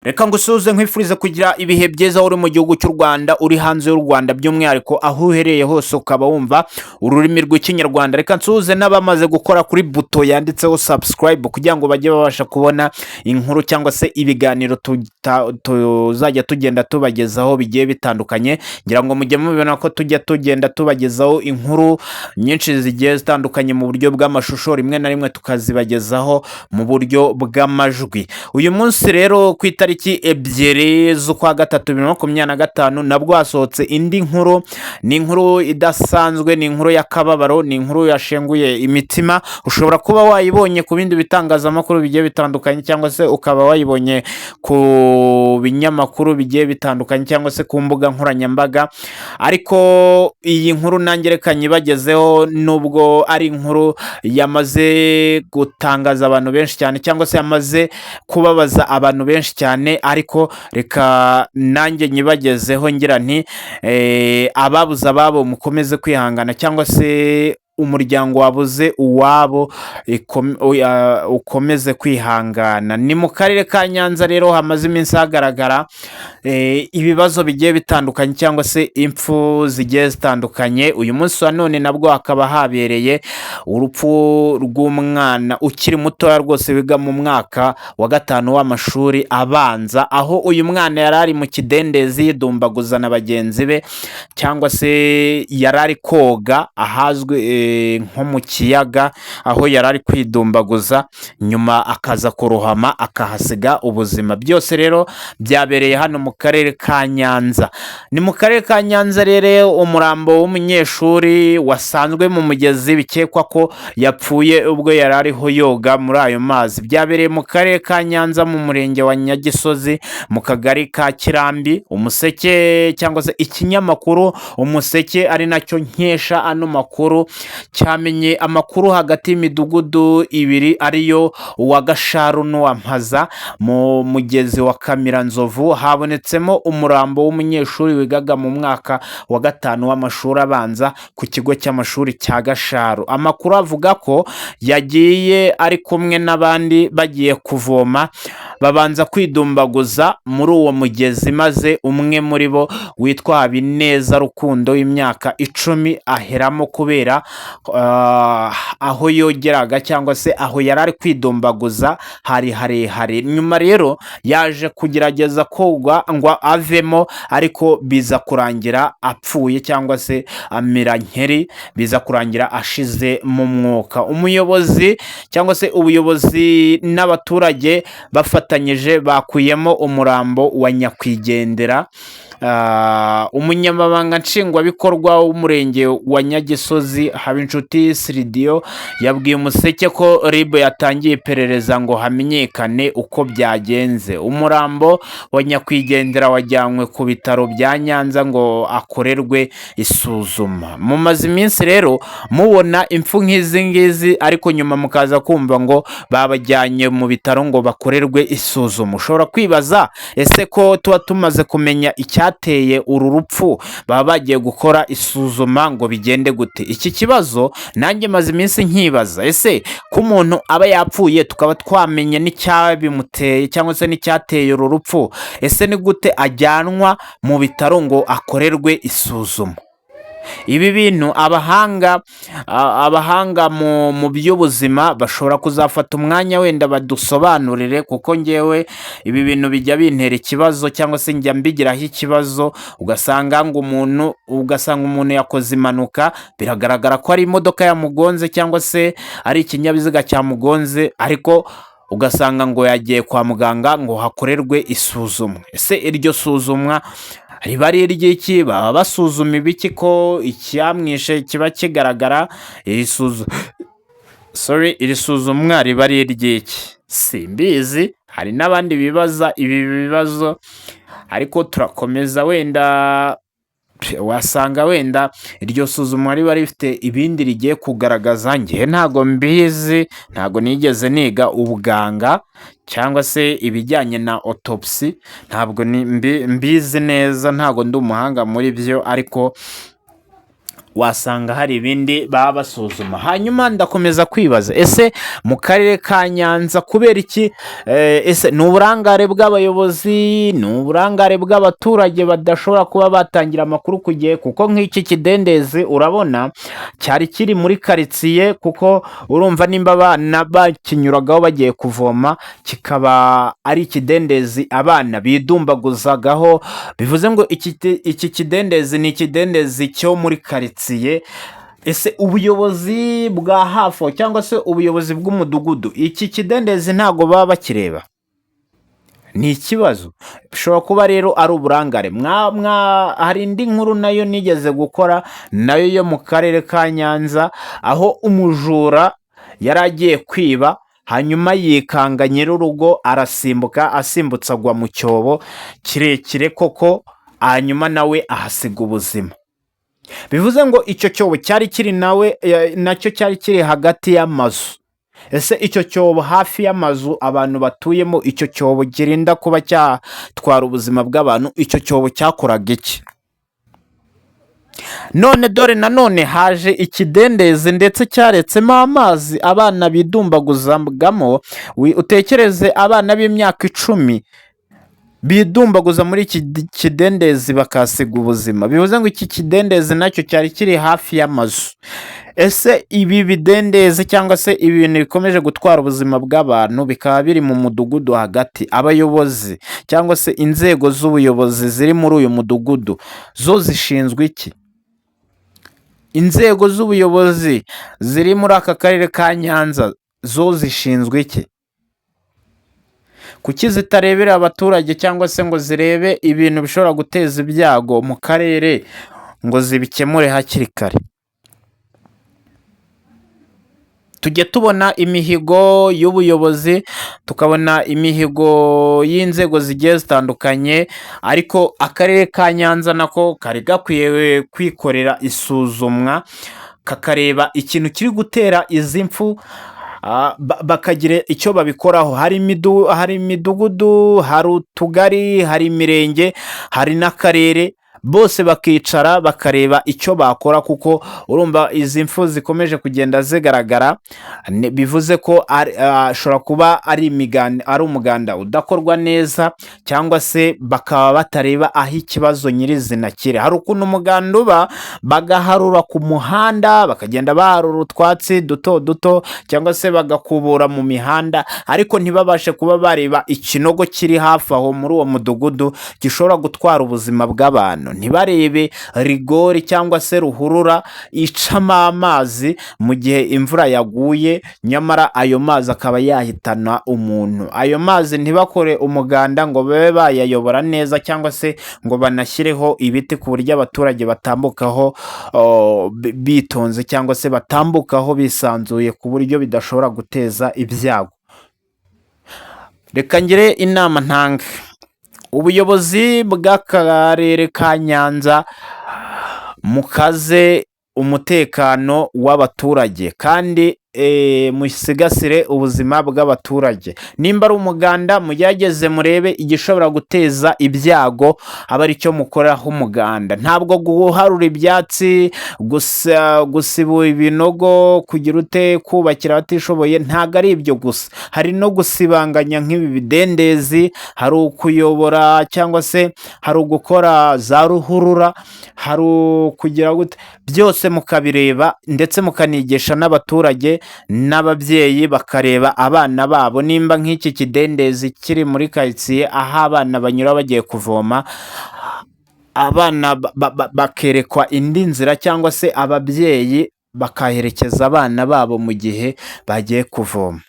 Reka ngusuhuze nkwifuriza kugira ibihe byiza uri mu gihugu cy'u Rwanda, uri hanze y'u Rwanda by'umwihariko aho uhereye hose ukaba wumva ururimi rw'ikinyarwanda. Reka nsuhuze n'abamaze gukora kuri buto yanditseho subscribe kugira ngo bajye babasha kubona inkuru cyangwa se ibiganiro tuzajya tugenda tubagezaho bigiye bitandukanye. Ngira ngo mujye mubibona ko tujya tugenda tubagezaho inkuru nyinshi zigiye zitandukanye mu buryo bw'amashusho, rimwe na rimwe tukazibagezaho mu buryo bw'amajwi. Uyu munsi rero ku itariki ebyiri z'ukwa gatatu 2025 nabwo hasohotse indi nkuru. Ni inkuru idasanzwe, ni inkuru y'akababaro, ni inkuru yashenguye imitima. Ushobora kuba wayibonye ku bindi bitangazamakuru bigiye bitandukanye, cyangwa se ukaba wayibonye ku binyamakuru bigiye bitandukanye, cyangwa se ku mbuga nkoranyambaga, ariko iyi nkuru nanjye reka nyibagezeho, nubwo ari inkuru yamaze gutangaza abantu benshi cyane, cyangwa se yamaze kubabaza abantu benshi cyane, ariko reka nanjye nyibagezeho ngira nti ababuze ababo mukomeze kwihangana, cyangwa se umuryango wabuze uwabo ukomeze kwihangana. Ni mu karere ka Nyanza rero hamaze iminsi hagaragara ibibazo bigiye bitandukanye, cyangwa se impfu zigiye zitandukanye. Uyu munsi wa none nabwo hakaba habereye urupfu rw'umwana ukiri mutoya rwose wiga mu mwaka wa 5 w'amashuri abanza, aho uyu mwana yari ari mu kidendezi yidumbaguza na bagenzi be, cyangwa se yari ari koga ahazwi nko mu kiyaga, aho yari ari kwidumbaguza nyuma akaza kurohama akahasiga ubuzima. Byose rero byabereye hano mu karere ka Nyanza. Ni mu karere ka Nyanza rero umurambo w'umunyeshuri wasanzwe mu mugezi, bikekwa ko yapfuye ubwo yari ariho yoga muri ayo mazi. Byabereye mu karere ka Nyanza mu murenge wa Nyagisozi mu kagari ka Kirambi. Umuseke cyangwa se ikinyamakuru Umuseke ari nacyo nkesha ano makuru cyamenye amakuru hagati y'imidugudu ibiri ariyo uwa Gasharu n'uwa Mpaza mu mugezi wa Kamiranzovu. Habonetsemo umurambo w'umunyeshuri wigaga mu mwaka wa 5 w'amashuri abanza ku kigo cy'amashuri cya Gasharu. Amakuru avuga ko yagiye ari kumwe n'abandi bagiye kuvoma, babanza kwidumbaguza muri uwo mugezi, maze umwe muri bo witwa Habineza Rukundo w'imyaka 10 aheramo kubera aho yogeraga, cyangwa se aho yari ari kwidumbaguza hari harehare. Nyuma rero yaje kugerageza koga ngo avemo, ariko biza kurangira apfuye, cyangwa se amira nkeri, biza kurangira ashize mu mwuka. Umuyobozi cyangwa se ubuyobozi n'abaturage bafatanyije bakuyemo umurambo wa nyakwigendera. Umunyamabanga nshingwabikorwa w'umurenge wa Nyagisozi Habinshuti Siridiyo yabwiye Umuseke ko RIB yatangiye iperereza ngo hamenyekane uko byagenze. Umurambo wa nyakwigendera wajyanywe ku bitaro bya Nyanza ngo akorerwe isuzuma. Mumaze iminsi rero mubona impfu nk'izi ngizi, ariko nyuma mukaza kumva ngo babajyanye mu bitaro ngo bakorerwe isuzuma. Ushobora kwibaza, ese ko tuba tumaze kumenya icyateye uru rupfu, baba bagiye gukora isuzuma ngo bigende gute? Iki kibazo nanjye maze iminsi nkibaza, ese ko umuntu aba yapfuye tukaba twamenye n'icyabimuteye cyangwa se n'icyateye uru rupfu, ese ni gute ajyanwa mu bitaro ngo akorerwe isuzuma? Ibi bintu abahanga mu by'ubuzima bashobora kuzafata umwanya wenda badusobanurire, kuko ngewe ibi bintu bijya bintera ikibazo, cyangwa se njya mbigiraho ikibazo. ugasanga umuntu yakoze impanuka, biragaragara ko ari imodoka yamugonze cyangwa se ari ikinyabiziga cyamugonze, ariko ugasanga ngo yagiye kwa muganga ngo hakorerwe isuzumwa. Ese iryo suzumwa riba ari iry'iki? baba basuzuma ibiki ko icyamwishe kiba kigaragara? iri suzumwa riba ari iry'iki? Simbizi. Hari n'abandi bibaza ibi bibazo, ariko turakomeza. Wenda wasanga wenda iryo suzumwa riba rifite ibindi rigiye kugaragaza. Ngewe ntago mbizi, ntago nigeze niga ubuganga cyangwa se ibijyanye na autopsy, ntabwo mbizi neza, ntago ndi umuhanga muri byo, ariko wasanga hari ibindi baba basuzuma. Hanyuma ndakomeza kwibaza, ese mu karere ka Nyanza kubera iki? Ese ni uburangare bw'abayobozi, ni uburangare bw'abaturage badashobora kuba batangira amakuru ku gihe? Kuko nk'iki kidendezi urabona cyari kiri muri karitsiye, kuko urumva nimba abana bakinyuragaho bagiye kuvoma, kikaba ari ikidendezi abana bidumbaguzagaho, bivuze ngo iki kidendezi ni ikidendezi cyo muri karitsiye. Ese ubuyobozi bwa hafi aho cyangwa se ubuyobozi bw'umudugudu iki kidendezi ntabwo baba bakireba? Ni ikibazo. Bishobora kuba rero ari uburangare. Hari indi nkuru nayo nigeze gukora nayo yo mu karere ka Nyanza, aho umujura yari agiye kwiba, hanyuma yikanga nyir'urugo, arasimbuka, asimbutse agwa mu cyobo kirekire koko, hanyuma nawe ahasiga ubuzima. Bivuze ngo icyo cyobo cyari kiri nacyo cyari kiri hagati y'amazu. Ese icyo cyobo hafi y'amazu abantu batuyemo, icyo cyobo kirinda kuba cyatwara ubuzima bw'abantu, icyo cyobo cyakoraga iki? None dore nanone haje ikidendezi ndetse cyaretsemo amazi abana bidumbaguzagamo. Utekereze abana b'imyaka 10 bidumbaguza muri iki kidendezi bakasiga ubuzima. Bivuze ngo iki kidendezi nacyo cyari kiri hafi y'amazu. Ese ibi bidendezi cyangwa se ibintu bikomeje gutwara ubuzima bw'abantu bikaba biri mu mudugudu hagati, abayobozi cyangwa se inzego z'ubuyobozi ziri muri uyu mudugudu zo zishinzwe iki? Inzego z'ubuyobozi ziri muri aka karere ka Nyanza zo zishinzwe iki? Kuki zitarebera abaturage cyangwa se ngo zirebe ibintu bishobora guteza ibyago mu karere ngo zibikemure hakiri kare? Tujye tubona imihigo y'ubuyobozi, tukabona imihigo y'inzego zigiye zitandukanye, ariko akarere ka Nyanza nako kari gakwiye kwikorera isuzumwa, kakareba ikintu kiri gutera izi mfu, bakagira icyo babikoraho. Hari imidugudu, hari utugari, hari imirenge, hari n'akarere, bose bakicara bakareba icyo bakora, kuko urumva izi mfu zikomeje kugenda zigaragara. Bivuze ko ashobora kuba ari umuganda udakorwa neza, cyangwa se bakaba batareba aho ikibazo nyirizina kiri. Hari ukuntu umuganda uba, bagaharura ku muhanda, bakagenda baharura utwatsi duto duto, cyangwa se bagakubura mu mihanda, ariko ntibabashe kuba bareba ikinogo kiri hafi aho muri uwo mudugudu gishobora gutwara ubuzima bw'abantu. Ntibarebe rigori cyangwa se ruhurura icamo amazi mu gihe imvura yaguye, nyamara ayo mazi akaba yahitana umuntu. Ayo mazi ntibakore umuganda ngo babe bayayobora neza, cyangwa se ngo banashyireho ibiti ku buryo abaturage batambukaho bitonze, cyangwa se batambukaho bisanzuye ku buryo bidashobora guteza ibyago. Reka ngire inama ntanga ubuyobozi bw'akarere ka Nyanza: mukaze umutekano w'abaturage kandi musigasire ubuzima bw'abaturage. Nimba ari umuganda, mugerageze murebe igishobora guteza ibyago, aba ari cyo mukoraho umuganda. Ntabwo guharura ibyatsi, gusiba ibinogo, kugira ute kubakira abatishoboye, ntabwo ari ibyo gusa. Hari no gusibanganya nk'ibi bidendezi, hari ukuyobora, cyangwa se hari ugukora za ruhurura, hari ukugira gute, byose mukabireba, ndetse mukanigisha n'abaturage n'ababyeyi bakareba abana babo. Nimba nk'iki kidendezi kiri muri karitsiye aho abana banyura bagiye kuvoma, abana bakerekwa indi nzira, cyangwa se ababyeyi bakaherekeza abana babo mu gihe bagiye kuvoma.